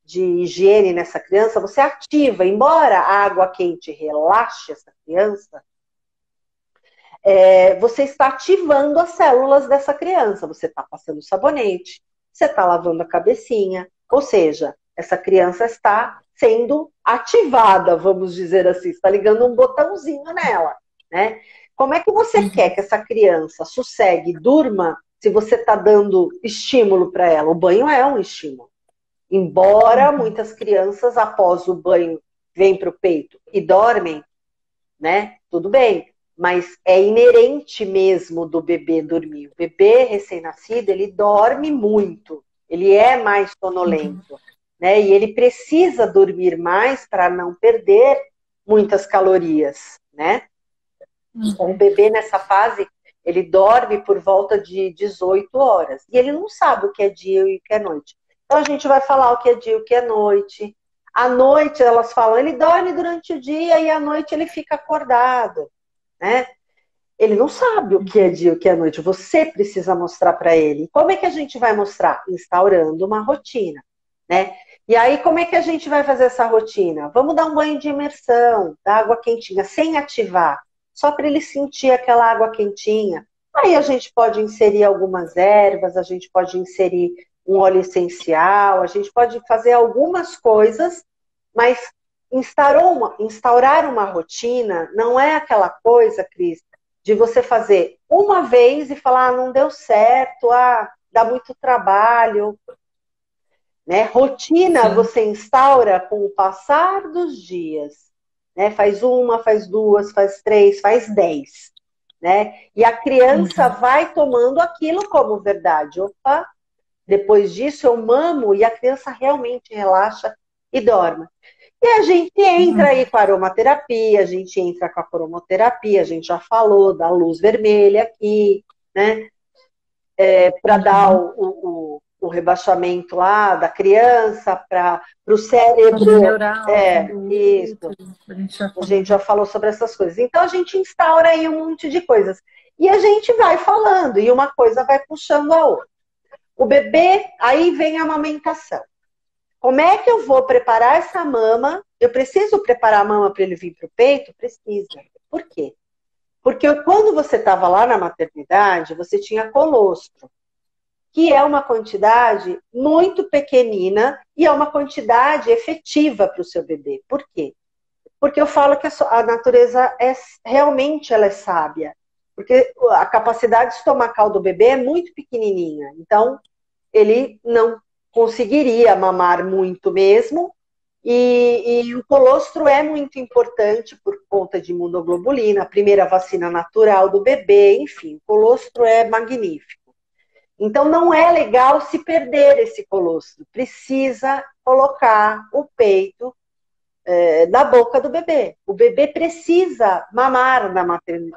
higiene nessa criança, você ativa, embora a água quente relaxe essa criança, você está ativando as células dessa criança. Você está passando sabonete, você está lavando a cabecinha, ou seja, essa criança está sendo ativada, vamos dizer assim, está ligando um botãozinho nela, né? Como é que você quer que essa criança sossegue, durma, se você está dando estímulo para ela? O banho é um estímulo. Embora muitas crianças, após o banho, vêm para o peito e dormem, né? Tudo bem, mas é inerente mesmo do bebê dormir. O bebê recém-nascido, ele dorme muito, ele é mais sonolento. Né? E ele precisa dormir mais para não perder muitas calorias, né? Então, o bebê nessa fase, ele dorme por volta de 18 horas. E ele não sabe o que é dia e o que é noite. Então, a gente vai falar o que é dia e o que é noite. À noite, elas falam, ele dorme durante o dia e à noite ele fica acordado, né? Ele não sabe o que é dia e o que é noite. Você precisa mostrar para ele. Como é que a gente vai mostrar? Instaurando uma rotina, né? E aí, como é que a gente vai fazer essa rotina? Vamos dar um banho de imersão, da água quentinha, sem ativar, só para ele sentir aquela água quentinha. Aí a gente pode inserir algumas ervas, a gente pode inserir um óleo essencial, a gente pode fazer algumas coisas, mas instaurar uma rotina não é aquela coisa, Cris, de você fazer uma vez e falar, não deu certo, dá muito trabalho. Né? Rotina Sim. Você instaura com o passar dos dias. Né? Faz 1, faz 2, faz 3, faz 10. Né? E a criança vai tomando aquilo como verdade. Opa, depois disso eu mamo e a criança realmente relaxa e dorme. E a gente entra aí com a aromaterapia, a gente entra com a cromoterapia, a gente já falou da luz vermelha aqui, né? Para dar o rebaixamento lá da criança, para o cérebro. Neural, isso. A gente já falou sobre essas coisas. Então a gente instaura aí um monte de coisas. E a gente vai falando, e uma coisa vai puxando a outra. O bebê, aí vem a amamentação. Como é que eu vou preparar essa mama? Eu preciso preparar a mama para ele vir para o peito? Precisa. Por quê? Porque quando você estava lá na maternidade, você tinha colostro, que é uma quantidade muito pequenina e é uma quantidade efetiva para o seu bebê. Por quê? Porque eu falo que a natureza realmente ela é sábia. Porque a capacidade estomacal do bebê é muito pequenininha. Então, ele não conseguiria mamar muito mesmo. E o colostro é muito importante por conta de imunoglobulina, a primeira vacina natural do bebê, enfim, o colostro é magnífico. Então não é legal se perder esse colostro, precisa colocar o peito na boca do bebê. O bebê precisa mamar na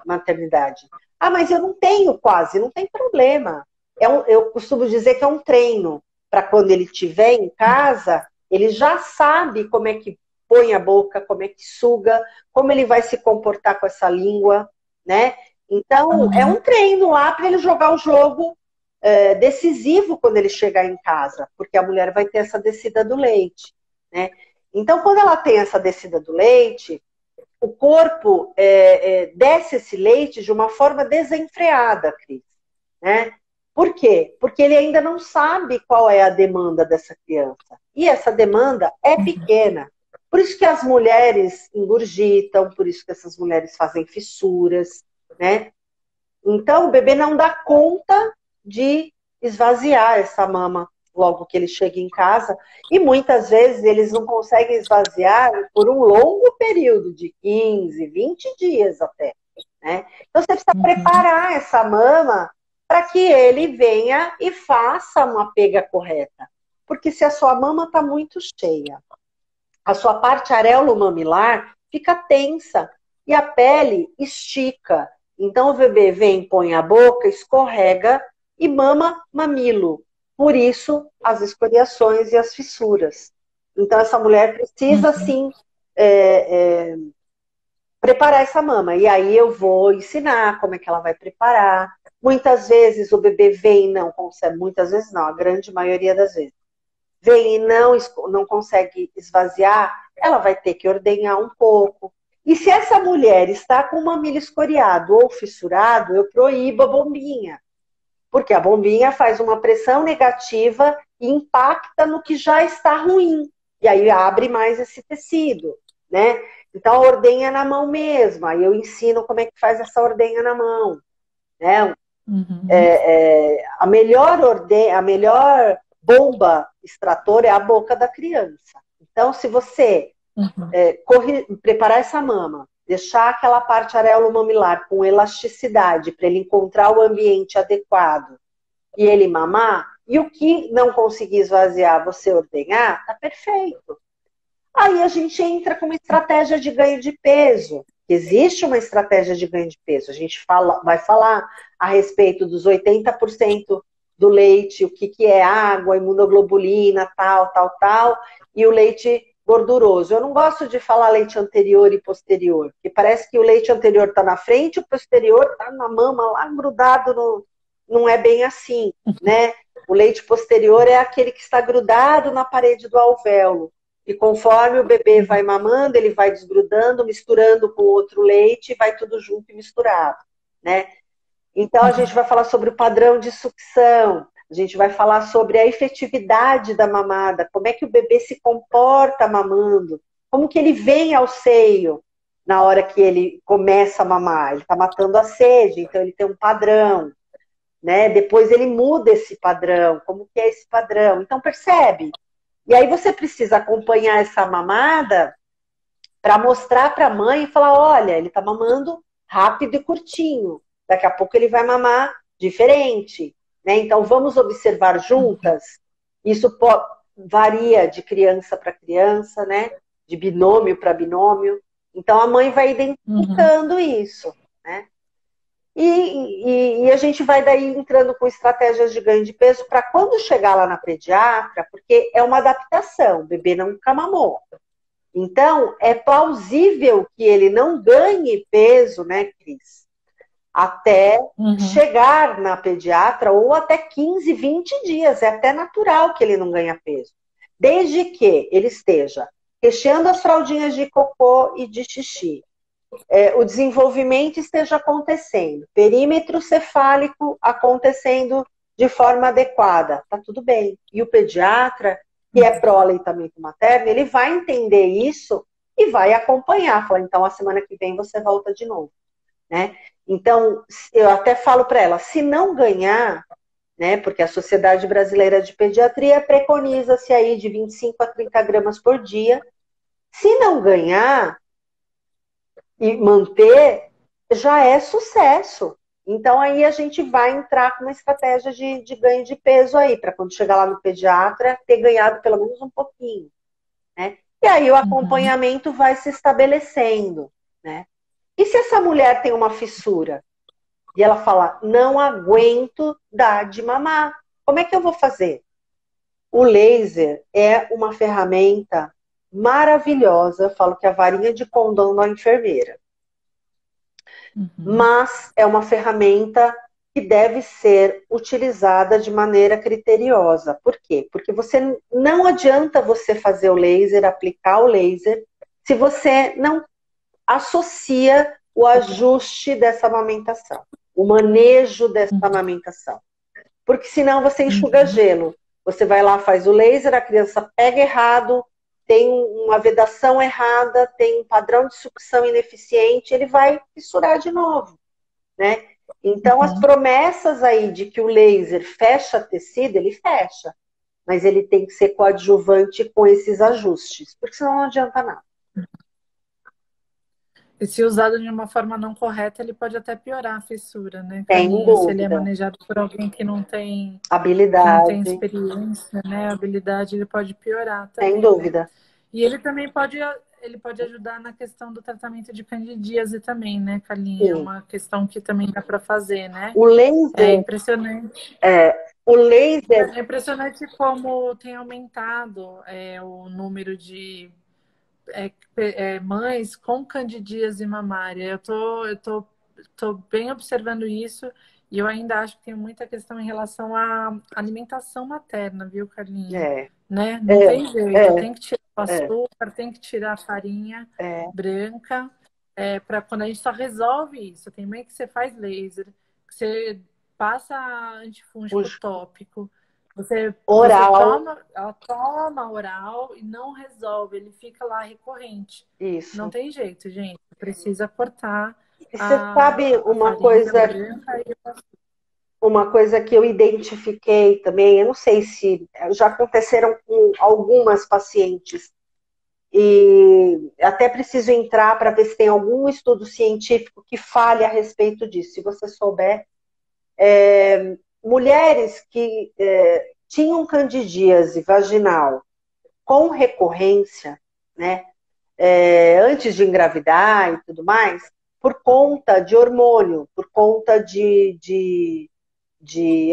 maternidade. Ah, mas eu não tenho quase, não tem problema. Eu costumo dizer que é um treino, para quando ele estiver em casa, ele já sabe como é que põe a boca, como é que suga, como ele vai se comportar com essa língua, né? Então, é um treino lá para ele jogar o jogo decisivo quando ele chegar em casa, porque a mulher vai ter essa descida do leite, né? Então, quando ela tem essa descida do leite, o corpo desce esse leite de uma forma desenfreada, Cris, né? Por quê? Porque ele ainda não sabe qual é a demanda dessa criança. E essa demanda é pequena. Por isso que as mulheres engurgitam, por isso que essas mulheres fazem fissuras, né? Então, o bebê não dá conta de esvaziar essa mama logo que ele chega em casa. E muitas vezes eles não conseguem esvaziar por um longo período, de 15, 20 dias até, né? Então você precisa preparar essa mama para que ele venha e faça uma pega correta. Porque se a sua mama está muito cheia, a sua parte areolo-mamilar fica tensa e a pele estica. Então o bebê vem, põe a boca, escorrega e mama mamilo. Por isso, as escoriações e as fissuras. Então essa mulher precisa, sim, preparar essa mama. E aí eu vou ensinar como é que ela vai preparar. Muitas vezes o bebê vem e não consegue, muitas vezes não, a grande maioria das vezes. Vem e não consegue esvaziar, ela vai ter que ordenhar um pouco. E se essa mulher está com o mamilo escoriado ou fissurado, eu proíbo a bombinha. Porque a bombinha faz uma pressão negativa e impacta no que já está ruim. E aí abre mais esse tecido, né? Então, a ordenha na mão mesmo. Aí eu ensino como é que faz essa ordenha na mão, né? A melhor bomba extrator é a boca da criança. Então, se você preparar essa mama, deixar aquela parte areolo-mamilar com elasticidade para ele encontrar o ambiente adequado e ele mamar, e o que não conseguir esvaziar, você ordenhar, tá perfeito. Aí a gente entra com uma estratégia de ganho de peso. Existe uma estratégia de ganho de peso. A gente vai falar a respeito dos 80% do leite, o que é água, imunoglobulina, tal, e o leite gorduroso. Eu não gosto de falar leite anterior e posterior, porque parece que o leite anterior está na frente, o posterior está na mama, lá grudado no... Não é bem assim, né? O leite posterior é aquele que está grudado na parede do alvéolo. E conforme o bebê vai mamando, ele vai desgrudando, misturando com outro leite, e vai tudo junto e misturado, né? Então, a gente vai falar sobre o padrão de sucção, a gente vai falar sobre a efetividade da mamada, como é que o bebê se comporta mamando, como que ele vem ao seio na hora que ele começa a mamar. Ele está matando a sede, então ele tem um padrão, né? Depois ele muda esse padrão, como que é esse padrão. Então, percebe? E aí você precisa acompanhar essa mamada para mostrar para a mãe e falar, olha, ele está mamando rápido e curtinho. Daqui a pouco ele vai mamar diferente, né? Então vamos observar juntas. Isso varia de criança para criança, né? De binômio para binômio. Então a mãe vai identificando isso, né? E a gente vai daí entrando com estratégias de ganho de peso para quando chegar lá na pediatra, porque é uma adaptação, o bebê nunca mamou. Então, é plausível que ele não ganhe peso, né, Cris? Até chegar na pediatra, ou até 15, 20 dias. É até natural que ele não ganhe peso. Desde que ele esteja recheando as fraldinhas de cocô e de xixi, o desenvolvimento esteja acontecendo, perímetro cefálico acontecendo de forma adequada, tá tudo bem. E o pediatra, que é pró-aleitamento materno, ele vai entender isso e vai acompanhar. Fala, então a semana que vem você volta de novo, né? Então, eu até falo para ela, se não ganhar, né, porque a Sociedade Brasileira de Pediatria preconiza-se aí de 25 a 30 gramas por dia. Se não ganhar e manter, já é sucesso. Então aí a gente vai entrar com uma estratégia de ganho de peso aí, para quando chegar lá no pediatra, ter ganhado pelo menos um pouquinho, né? E aí o acompanhamento vai se estabelecendo, né? E se essa mulher tem uma fissura e ela fala, não aguento dar de mamar, como é que eu vou fazer? O laser é uma ferramenta maravilhosa, eu falo que é a varinha de condão da enfermeira. Mas é uma ferramenta que deve ser utilizada de maneira criteriosa. Por quê? Porque não adianta você fazer o laser, aplicar o laser, se você não associa o ajuste dessa amamentação, o manejo dessa amamentação. Porque senão você enxuga gelo. Você vai lá, faz o laser, a criança pega errado, tem uma vedação errada, tem um padrão de sucção ineficiente, ele vai fissurar de novo, né? Então, as promessas aí de que o laser fecha tecido, ele fecha. Mas ele tem que ser coadjuvante com esses ajustes, porque senão não adianta nada. E se usado de uma forma não correta, ele pode até piorar a fissura, né, Sem Carlinhos? Se ele é dúvida. manejado por alguém que não tem Habilidade, experiência, né, habilidade, ele pode piorar sem também, né? dúvida. E ele também pode ajudar na questão do tratamento de candidíase também, né, Carlinhos? É Sim. uma questão que também dá para fazer, né? O É laser, impressionante. o laser, É impressionante como tem aumentado o número de mães com candidíase mamária. Tô bem observando isso e eu ainda acho que tem muita questão em relação à alimentação materna, viu, Carlinha? é, Né? Não é, tem jeito, é, tem que tirar o é, açúcar, tem que tirar a farinha é. branca, para quando a gente só resolve isso. Tem mãe que você faz laser, que você passa O antifúngico tópico, você oral, toma, ela toma oral e não resolve, ele fica lá recorrente. Não isso. tem jeito, gente. Precisa cortar E você sabe a farinha branca e o açúcar. uma coisa que eu identifiquei também, eu não sei se já aconteceram com algumas pacientes, e até preciso entrar para ver se tem algum estudo científico que fale a respeito disso. Se você souber, mulheres que tinham candidíase vaginal com recorrência, né, antes de engravidar e tudo mais, por conta de hormônio, por conta de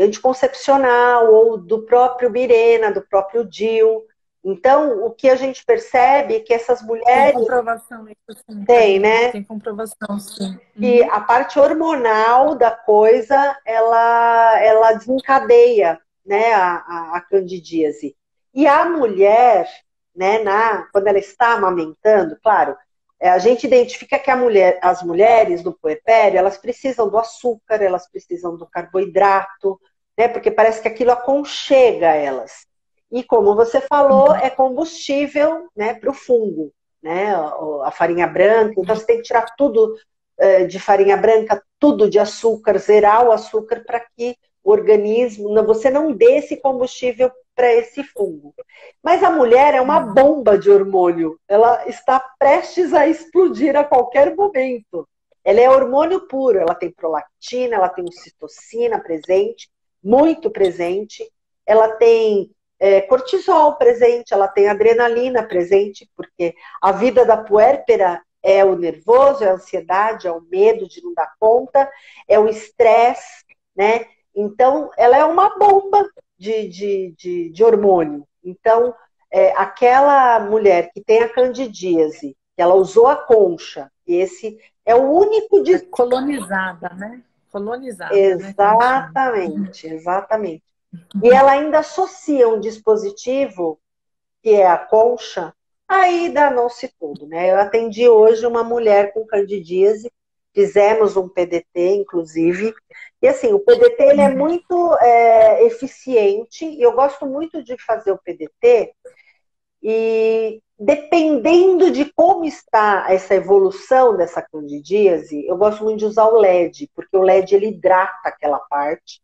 anticoncepcional ou do próprio Mirena, do próprio DIU. Então, o que a gente percebe é que essas Tem mulheres comprovação isso, sim, têm, Carlinhos. né? Tem comprovação, sim. Que a parte hormonal da coisa, ela desencadeia, né, a candidíase. E a mulher, né, quando ela está amamentando, claro, a gente identifica que as mulheres do puerpério, elas precisam do açúcar, elas precisam do carboidrato, né, porque parece que aquilo aconchega elas. E como você falou, é combustível, né, para o fungo, né, a farinha branca, então você tem que tirar tudo de farinha branca, tudo de açúcar, zerar o açúcar para que o organismo, você não dê esse combustível para esse fungo. Mas a mulher é uma bomba de hormônio, ela está prestes a explodir a qualquer momento. Ela é hormônio puro, ela tem prolactina, ela tem ocitocina presente, muito presente, ela tem cortisol presente, ela tem adrenalina presente, porque a vida da puérpera é o nervoso, é a ansiedade, é o medo de não dar conta, é o estresse, né? Então, ela é uma bomba de hormônio. Então, aquela mulher que tem a candidíase, que ela usou a concha, esse é o único... Colonizada, né? Colonizada, Exatamente, né? Exatamente. E ela ainda associa um dispositivo, que é a concha, aí danou-se tudo, né? Eu atendi hoje uma mulher com candidíase, fizemos um PDT, inclusive, e assim, o PDT ele é muito eficiente, e eu gosto muito de fazer o PDT, e dependendo de como está essa evolução dessa candidíase, eu gosto muito de usar o LED, porque o LED ele hidrata aquela parte,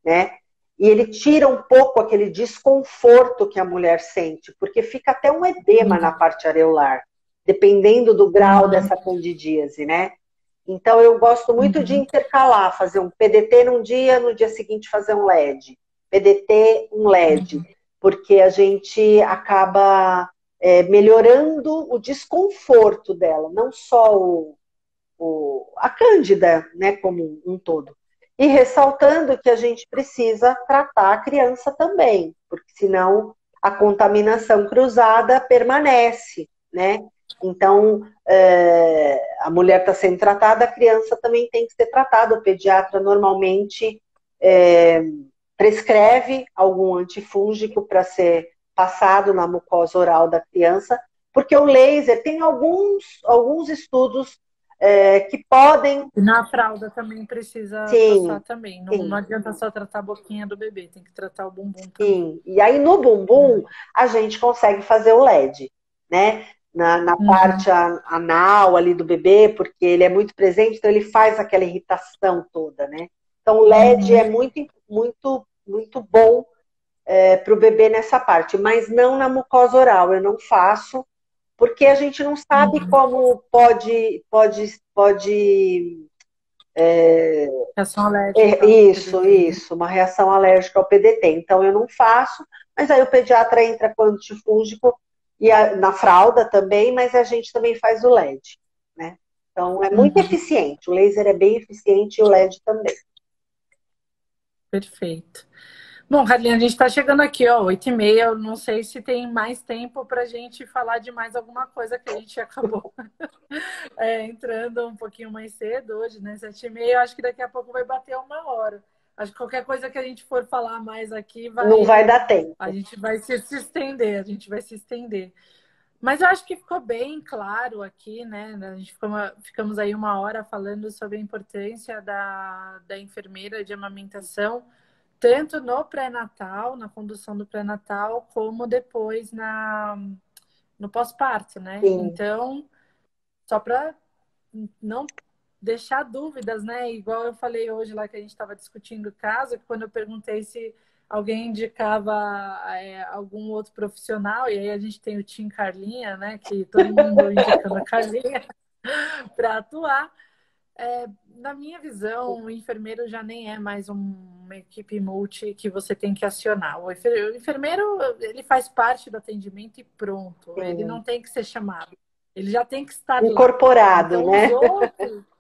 né? E ele tira um pouco aquele desconforto que a mulher sente, porque fica até um edema na parte areolar, dependendo do grau dessa candidíase, né? Então eu gosto muito de intercalar, fazer um PDT num dia, no dia seguinte fazer um LED. PDT, um LED, porque a gente acaba melhorando o desconforto dela, não só a cândida, né, como um todo. E ressaltando que a gente precisa tratar a criança também, porque senão a contaminação cruzada permanece, né? Então, a mulher está sendo tratada, a criança também tem que ser tratada. O pediatra normalmente prescreve algum antifúngico para ser passado na mucosa oral da criança, porque o laser tem alguns estudos que podem... E na fralda também precisa passar também. Não adianta só tratar a boquinha do bebê, tem que tratar o bumbum também. Sim, e aí no bumbum a gente consegue fazer o LED, né? na parte anal ali do bebê, porque ele é muito presente, então ele faz aquela irritação toda, né? Então o LED é muito, muito, muito bom para o bebê nessa parte, mas não na mucosa oral, eu não faço, porque a gente não sabe como pode reação alérgica. Isso, uma reação alérgica ao PDT. Então eu não faço, mas aí o pediatra entra com antifúngico e na fralda também, mas a gente também faz o LED, né? Então é muito eficiente, o laser é bem eficiente e o LED também. Perfeito. Bom, Carlinha, a gente está chegando aqui, ó, 8h30. Eu não sei se tem mais tempo para a gente falar de mais alguma coisa que a gente acabou entrando um pouquinho mais cedo hoje, né? 7h30. Eu acho que daqui a pouco vai bater 1 hora. Acho que qualquer coisa que a gente for falar mais aqui não vai dar tempo. A gente vai se estender, Mas eu acho que ficou bem claro aqui, né? A gente ficamos aí 1 hora falando sobre a importância da enfermeira de amamentação, tanto no pré-natal, na condução do pré-natal, como depois no pós-parto, né? Sim. Então, só para não deixar dúvidas, né? Igual eu falei hoje lá que a gente estava discutindo o caso, que quando eu perguntei se alguém indicava algum outro profissional, e aí a gente tem o Team Carlinha, né? Que todo mundo indicando a Carlinha para atuar. Na minha visão, o enfermeiro já nem é mais uma equipe multi que você tem que acionar. O enfermeiro, ele faz parte do atendimento e pronto. Sim. Ele não tem que ser chamado. Ele já tem que estar incorporado, lá. Então,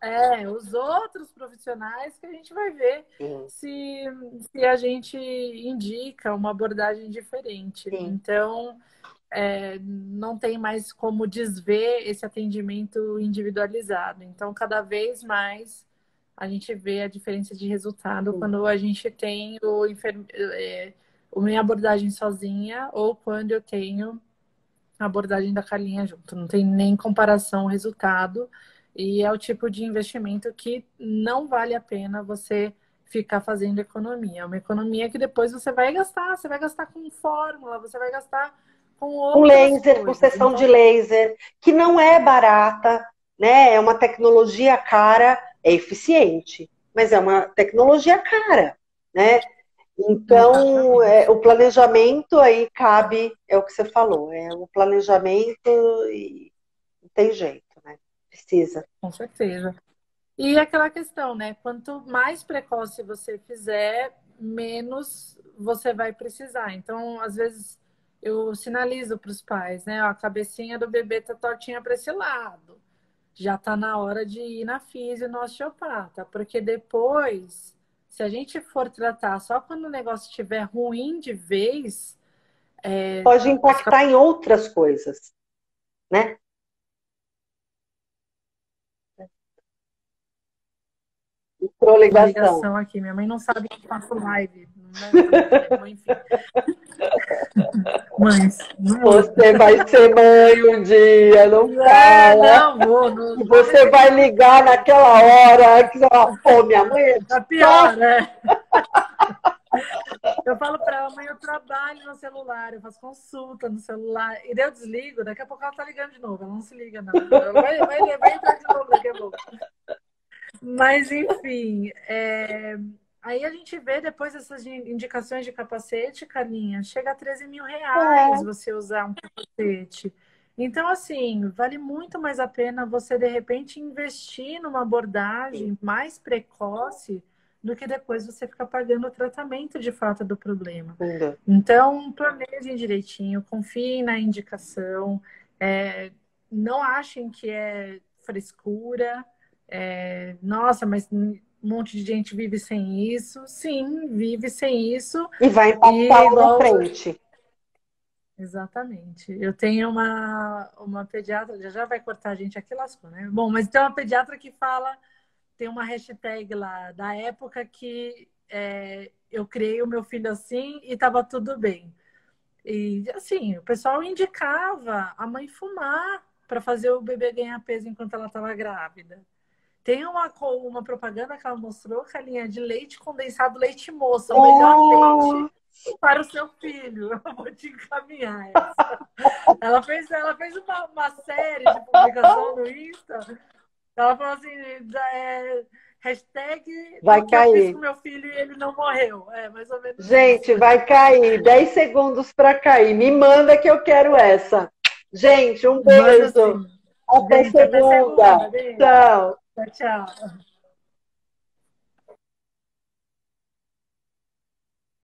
né? Os outros profissionais que a gente vai ver se a gente indica uma abordagem diferente. Sim. Então, não tem mais como desver esse atendimento individualizado. Então, cada vez mais a gente vê a diferença de resultado quando a gente tem a minha abordagem sozinha ou quando eu tenho a abordagem da Carlinha junto. Não tem nem comparação o resultado. E é o tipo de investimento que não vale a pena você ficar fazendo economia. É uma economia que depois você vai gastar com fórmula, você vai gastar com laser, coisas. com sessão de laser, que não é barata, né? É uma tecnologia cara, é eficiente, mas é uma tecnologia cara, né? Então, o planejamento aí cabe, é o que você falou, o planejamento e não tem jeito, né? Precisa. Com certeza. E aquela questão, né? Quanto mais precoce você fizer, menos você vai precisar. Então, às vezes, eu sinalizo para os pais, né? A cabecinha do bebê tá tortinha para esse lado. Já tá na hora de ir na físio, no osteopata. Porque depois, se a gente for tratar só quando o negócio estiver ruim de vez... pode impactar em outras coisas, né? Uma ligação aqui. Minha mãe não sabe que eu faço live. Enfim. Mães, você vai ser mãe um dia, não fala. Não vou. Não, você vai ligar naquela hora que você fala, pô, minha mãe é tá pior, né? Eu falo pra ela, mãe, eu trabalho no celular, eu faço consulta no celular. E daí eu desligo, daqui a pouco ela tá ligando de novo. Ela não se liga, não. Ela vai entrar de novo daqui a pouco. Mas, enfim, aí a gente vê depois essas indicações de capacete, Carlinha, chega a R$13.000 você usar um capacete. Então, assim, vale muito mais a pena você, de repente, investir numa abordagem mais precoce do que depois você ficar pagando o tratamento de fato do problema. Então, planejem direitinho, confiem na indicação, não achem que é frescura. Nossa, mas um monte de gente vive sem isso. Sim, vive sem isso. E vai impactar lá na frente. Exatamente. Eu tenho uma pediatra, já vai cortar a gente aqui, lascou, né? Bom, mas tem uma pediatra que fala, tem uma hashtag lá, da época que eu criei o meu filho assim e tava tudo bem. E, assim, o pessoal indicava a mãe fumar para fazer o bebê ganhar peso enquanto ela estava grávida. Tem uma propaganda que ela mostrou, Carlinha, de leite condensado, leite moça, o melhor leite para o seu filho. Eu vou te encaminhar essa. Ela fez uma série de publicação no Insta. Ela falou assim, hashtag Vai o que eu fiz cair. com meu filho e ele não morreu. É, mais ou menos Gente, isso. vai cair. 10 segundos para cair. Me manda que eu quero essa. Gente, um Mas beijo. assim, Até gente, até segunda. segunda. Beijo. Tchau. Tchau, tchau.